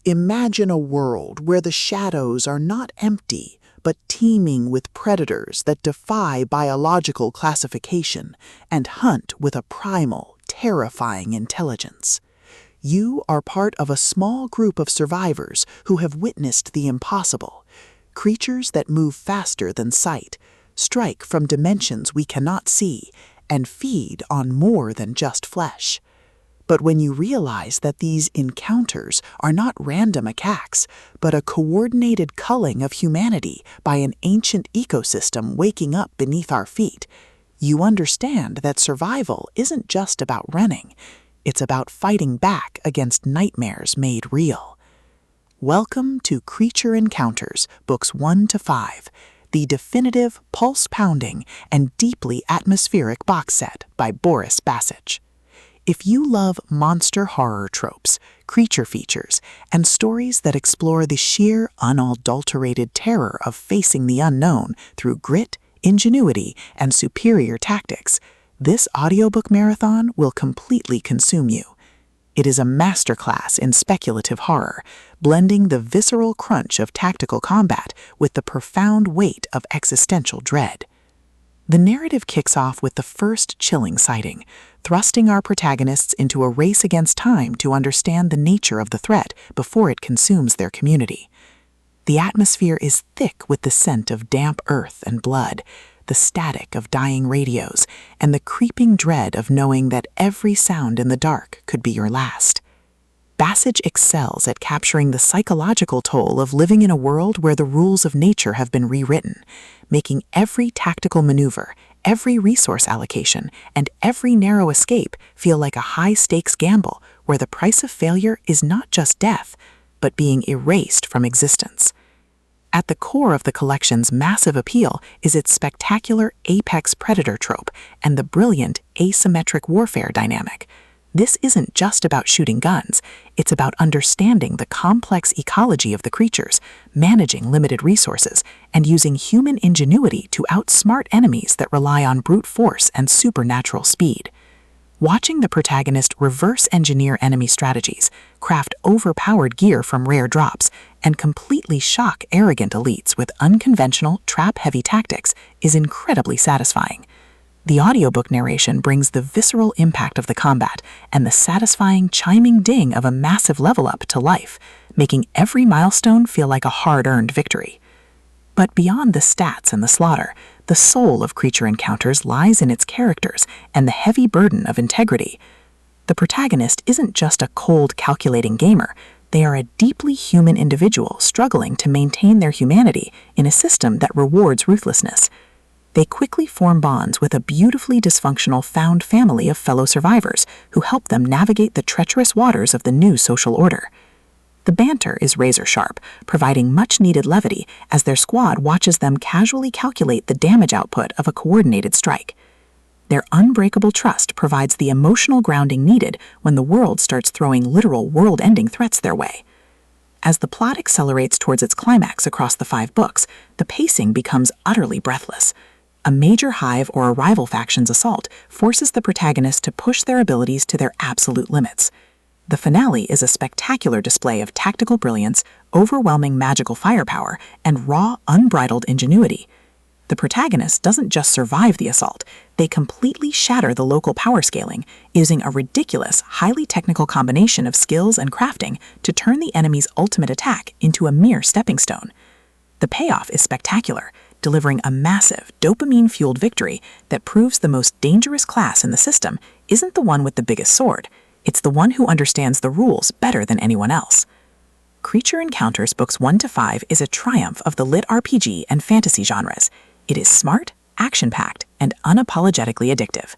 Imagine a world where the shadows are not empty, but teeming with predators that defy biological classification and hunt with a primal, terrifying intelligence. You are part of a small group of survivors who have witnessed the impossible. Creatures that move faster than sight, strike from dimensions we cannot see, and feed on more than just flesh. But when you realize that these encounters are not random attacks, but a coordinated culling of humanity by an ancient ecosystem waking up beneath our feet, you understand that survival isn't just about running. It's about fighting back against nightmares made real. Welcome to Creature Encounters, Books 1 to 5, the definitive, pulse-pounding, and deeply atmospheric box set by Boris Bacic. If you love monster horror tropes, creature features, and stories that explore the sheer, unadulterated terror of facing the unknown through grit, ingenuity, and superior tactics, this audiobook marathon will completely consume you. It is a masterclass in speculative horror, blending the visceral crunch of tactical combat with the profound weight of existential dread. The narrative kicks off with the first chilling sighting, thrusting our protagonists into a race against time to understand the nature of the threat before it consumes their community. The atmosphere is thick with the scent of damp earth and blood, the static of dying radios, and the creeping dread of knowing that every sound in the dark could be your last. Bacic excels at capturing the psychological toll of living in a world where the rules of nature have been rewritten, making every tactical maneuver, every resource allocation, and every narrow escape feel like a high-stakes gamble where the price of failure is not just death, but being erased from existence. At the core of the collection's massive appeal is its spectacular apex predator trope and the brilliant asymmetric warfare dynamic. This isn't just about shooting guns, it's about understanding the complex ecology of the creatures, managing limited resources, and using human ingenuity to outsmart enemies that rely on brute force and supernatural speed. Watching the protagonist reverse engineer enemy strategies, craft overpowered gear from rare drops, and completely shock arrogant elites with unconventional, trap-heavy tactics is incredibly satisfying. The audiobook narration brings the visceral impact of the combat and the satisfying chiming ding of a massive level up to life, making every milestone feel like a hard-earned victory. But beyond the stats and the slaughter, the soul of Creature Encounters lies in its characters and the heavy burden of integrity. The protagonist isn't just a cold, calculating gamer. They are a deeply human individual struggling to maintain their humanity in a system that rewards ruthlessness. They quickly form bonds with a beautifully dysfunctional found family of fellow survivors who help them navigate the treacherous waters of the new social order. The banter is razor-sharp, providing much-needed levity as their squad watches them casually calculate the damage output of a coordinated strike. Their unbreakable trust provides the emotional grounding needed when the world starts throwing literal world-ending threats their way. As the plot accelerates towards its climax across the 5 books, the pacing becomes utterly breathless. A major hive or a rival faction's assault forces the protagonist to push their abilities to their absolute limits. The finale is a spectacular display of tactical brilliance, overwhelming magical firepower, and raw, unbridled ingenuity. The protagonist doesn't just survive the assault, they completely shatter the local power scaling, using a ridiculous, highly technical combination of skills and crafting to turn the enemy's ultimate attack into a mere stepping stone. The payoff is spectacular, delivering a massive, dopamine-fueled victory that proves the most dangerous class in the system isn't the one with the biggest sword, it's the one who understands the rules better than anyone else. Creature Encounters Books 1 to 5 is a triumph of the LitRPG and fantasy genres. It is smart, action-packed, and unapologetically addictive.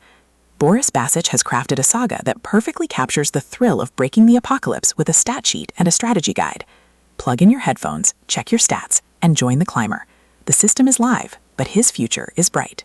Boris Bacic has crafted a saga that perfectly captures the thrill of breaking the apocalypse with a stat sheet and a strategy guide. Plug in your headphones, check your stats, and join the climber. The system is live, but his future is bright.